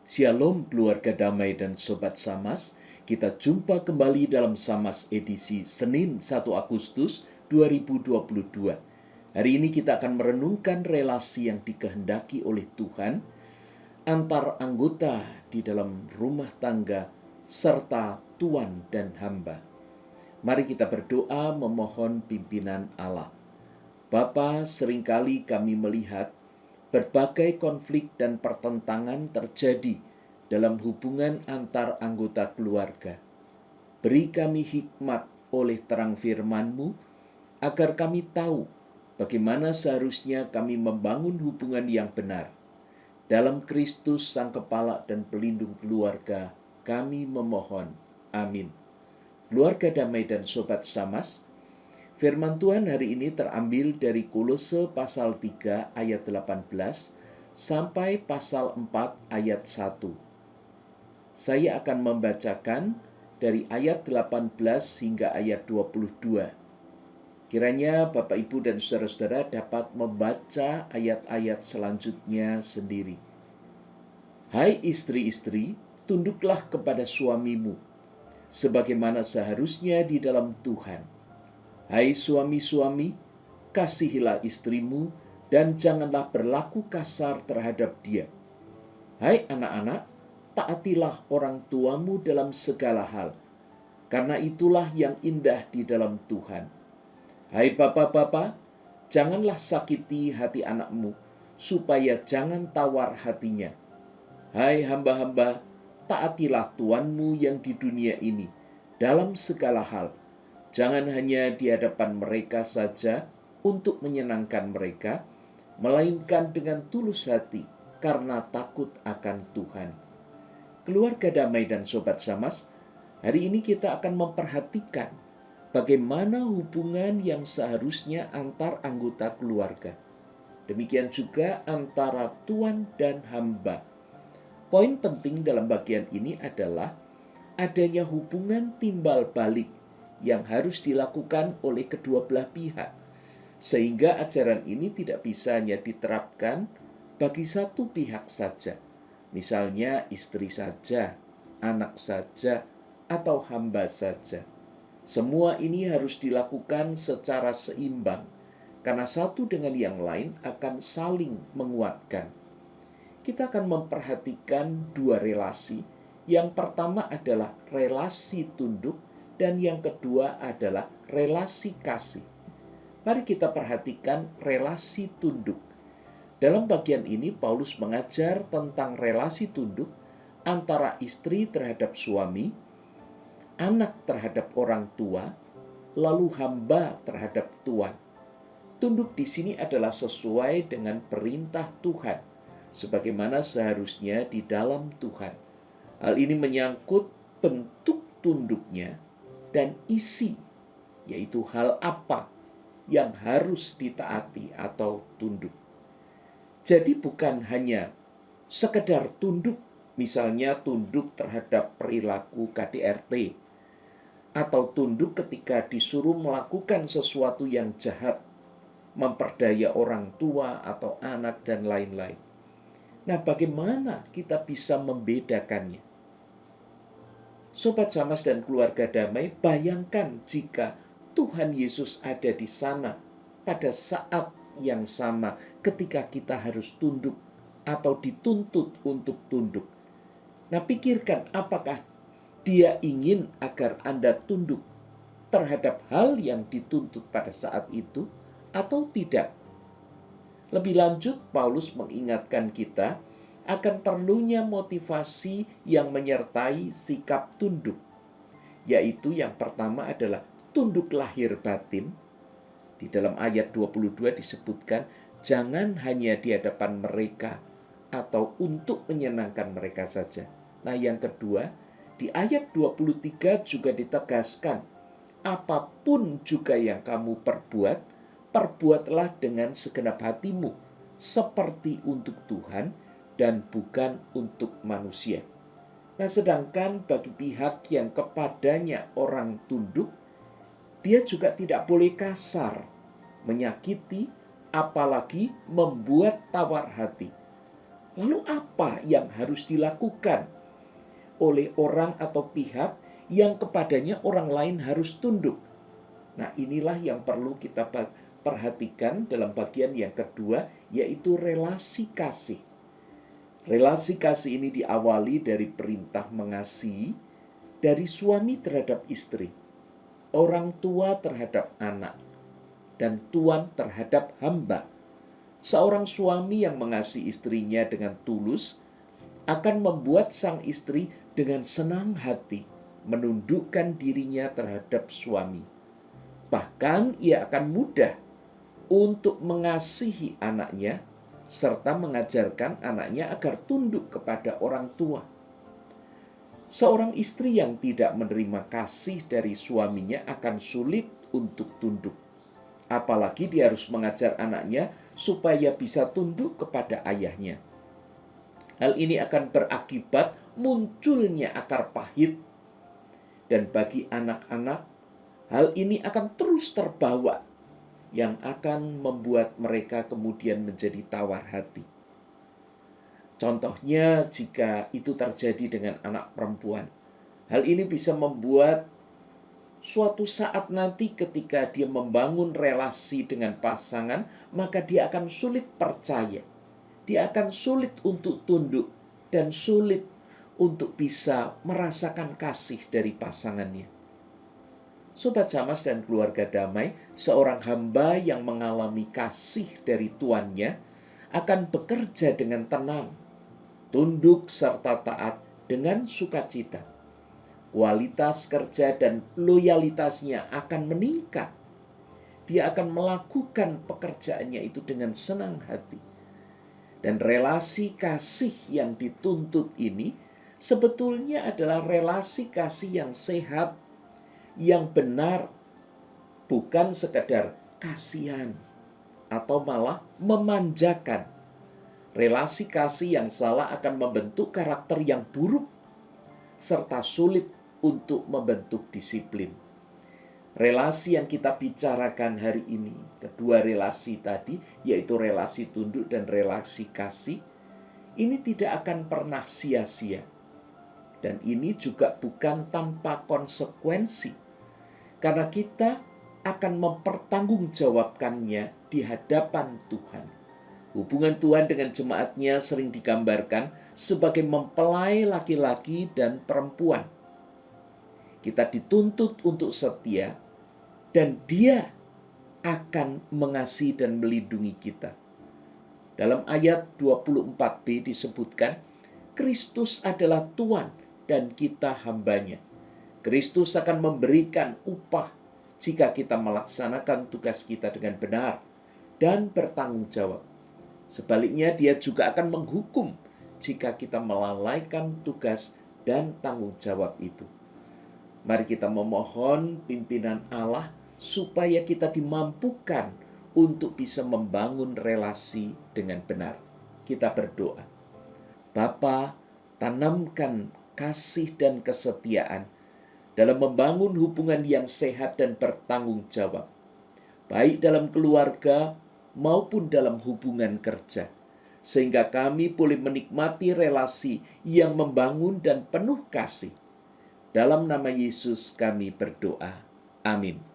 Shalom keluarga damai dan sobat Samas. Kita jumpa kembali dalam Samas edisi Senin 1 Agustus 2022. Hari ini kita akan merenungkan relasi yang dikehendaki oleh Tuhan antar anggota di dalam rumah tangga serta tuan dan hamba. Mari kita berdoa memohon pimpinan Allah. Bapa, seringkali kami melihat berbagai konflik dan pertentangan terjadi dalam hubungan antar anggota keluarga. Beri kami hikmat oleh terang firman-Mu, agar kami tahu bagaimana seharusnya kami membangun hubungan yang benar. Dalam Kristus Sang Kepala dan Pelindung keluarga, kami memohon. Amin. Keluarga damai dan sobat Samas, firman Tuhan hari ini terambil dari Kolose pasal 3 ayat 18 sampai pasal 4 ayat 1. Saya akan membacakan dari ayat 18 hingga ayat 22. Kiranya Bapak, Ibu, dan saudara-saudara dapat membaca ayat-ayat selanjutnya sendiri. Hai istri-istri, tunduklah kepada suamimu, sebagaimana seharusnya di dalam Tuhan. Hai suami-suami, kasihilah istrimu dan janganlah berlaku kasar terhadap dia. Hai anak-anak, taatilah orang tuamu dalam segala hal, karena itulah yang indah di dalam Tuhan. Hai bapak-bapak, janganlah sakiti hati anakmu, supaya jangan tawar hatinya. Hai hamba-hamba, taatilah tuanmu yang di dunia ini dalam segala hal. Jangan hanya di hadapan mereka saja untuk menyenangkan mereka, melainkan dengan tulus hati karena takut akan Tuhan. Keluarga damai dan sobat Samas, hari ini kita akan memperhatikan bagaimana hubungan yang seharusnya antar anggota keluarga. Demikian juga antara tuan dan hamba. Poin penting dalam bagian ini adalah adanya hubungan timbal balik yang harus dilakukan oleh kedua belah pihak, sehingga ajaran ini tidak bisa hanya diterapkan bagi satu pihak saja, misalnya istri saja, anak saja, atau hamba saja. Semua ini harus dilakukan secara seimbang, karena satu dengan yang lain akan saling menguatkan. Kita akan memperhatikan dua relasi. Yang pertama adalah relasi tunduk, dan yang kedua adalah relasi kasih. Mari kita perhatikan relasi tunduk. Dalam bagian ini Paulus mengajar tentang relasi tunduk antara istri terhadap suami, anak terhadap orang tua, lalu hamba terhadap tuan. Tunduk di sini adalah sesuai dengan perintah Tuhan, sebagaimana seharusnya di dalam Tuhan. Hal ini menyangkut bentuk tunduknya dan isi, yaitu hal apa yang harus ditaati atau tunduk. Jadi bukan hanya sekedar tunduk, misalnya tunduk terhadap perilaku KDRT, atau tunduk ketika disuruh melakukan sesuatu yang jahat, memperdaya orang tua atau anak, dan lain-lain. Nah, bagaimana kita bisa membedakannya? Sobat Samas dan keluarga damai, bayangkan jika Tuhan Yesus ada di sana pada saat yang sama ketika kita harus tunduk atau dituntut untuk tunduk. Nah, pikirkan apakah Dia ingin agar Anda tunduk terhadap hal yang dituntut pada saat itu atau tidak. Lebih lanjut, Paulus mengingatkan kita akan perlunya motivasi yang menyertai sikap tunduk, yaitu yang pertama adalah tunduk lahir batin. Di dalam ayat 22 disebutkan, jangan hanya di hadapan mereka atau untuk menyenangkan mereka saja. Nah, yang kedua, di ayat 23 juga ditegaskan, apapun juga yang kamu perbuat, perbuatlah dengan segenap hatimu, seperti untuk Tuhan dan bukan untuk manusia. Nah, sedangkan bagi pihak yang kepadanya orang tunduk, dia juga tidak boleh kasar, menyakiti, apalagi membuat tawar hati. Lalu apa yang harus dilakukan oleh orang atau pihak yang kepadanya orang lain harus tunduk? Nah, inilah yang perlu kita perhatikan dalam bagian yang kedua, yaitu relasi kasih. Relasi kasih ini diawali dari perintah mengasihi dari suami terhadap istri, orang tua terhadap anak, dan tuan terhadap hamba. Seorang suami yang mengasihi istrinya dengan tulus akan membuat sang istri dengan senang hati menundukkan dirinya terhadap suami. Bahkan ia akan mudah untuk mengasihi anaknya serta mengajarkan anaknya agar tunduk kepada orang tua. Seorang istri yang tidak menerima kasih dari suaminya akan sulit untuk tunduk. Apalagi dia harus mengajar anaknya supaya bisa tunduk kepada ayahnya. Hal ini akan berakibat munculnya akar pahit. Dan bagi anak-anak, hal ini akan terus terbawa yang akan membuat mereka kemudian menjadi tawar hati. Contohnya jika itu terjadi dengan anak perempuan. Hal ini bisa membuat suatu saat nanti ketika dia membangun relasi dengan pasangan, maka dia akan sulit percaya. Dia akan sulit untuk tunduk dan sulit untuk bisa merasakan kasih dari pasangannya. Sobat Samas dan keluarga damai, seorang hamba yang mengalami kasih dari tuannya akan bekerja dengan tenang, tunduk serta taat dengan sukacita. Kualitas kerja dan loyalitasnya akan meningkat. Dia akan melakukan pekerjaannya itu dengan senang hati. Dan relasi kasih yang dituntut ini sebetulnya adalah relasi kasih yang sehat, yang benar, bukan sekedar kasihan atau malah memanjakan. Relasi kasih yang salah akan membentuk karakter yang buruk serta sulit untuk membentuk disiplin. Relasi yang kita bicarakan hari ini, kedua relasi tadi, yaitu relasi tunduk dan relasi kasih, ini tidak akan pernah sia-sia. Dan ini juga bukan tanpa konsekuensi, karena kita akan mempertanggungjawabkannya di hadapan Tuhan. Hubungan Tuhan dengan jemaatnya sering digambarkan sebagai mempelai laki-laki dan perempuan. Kita dituntut untuk setia, dan Dia akan mengasihi dan melindungi kita. Dalam ayat 24b disebutkan, Kristus adalah Tuhan dan kita hambanya. Kristus akan memberikan upah jika kita melaksanakan tugas kita dengan benar dan bertanggung jawab. Sebaliknya, Dia juga akan menghukum jika kita melalaikan tugas dan tanggung jawab itu. Mari kita memohon pimpinan Allah supaya kita dimampukan untuk bisa membangun relasi dengan benar. Kita berdoa. Bapa, tanamkan kasih dan kesetiaan dalam membangun hubungan yang sehat dan bertanggung jawab, baik dalam keluarga maupun dalam hubungan kerja, sehingga kami boleh menikmati relasi yang membangun dan penuh kasih. Dalam nama Yesus kami berdoa. Amin.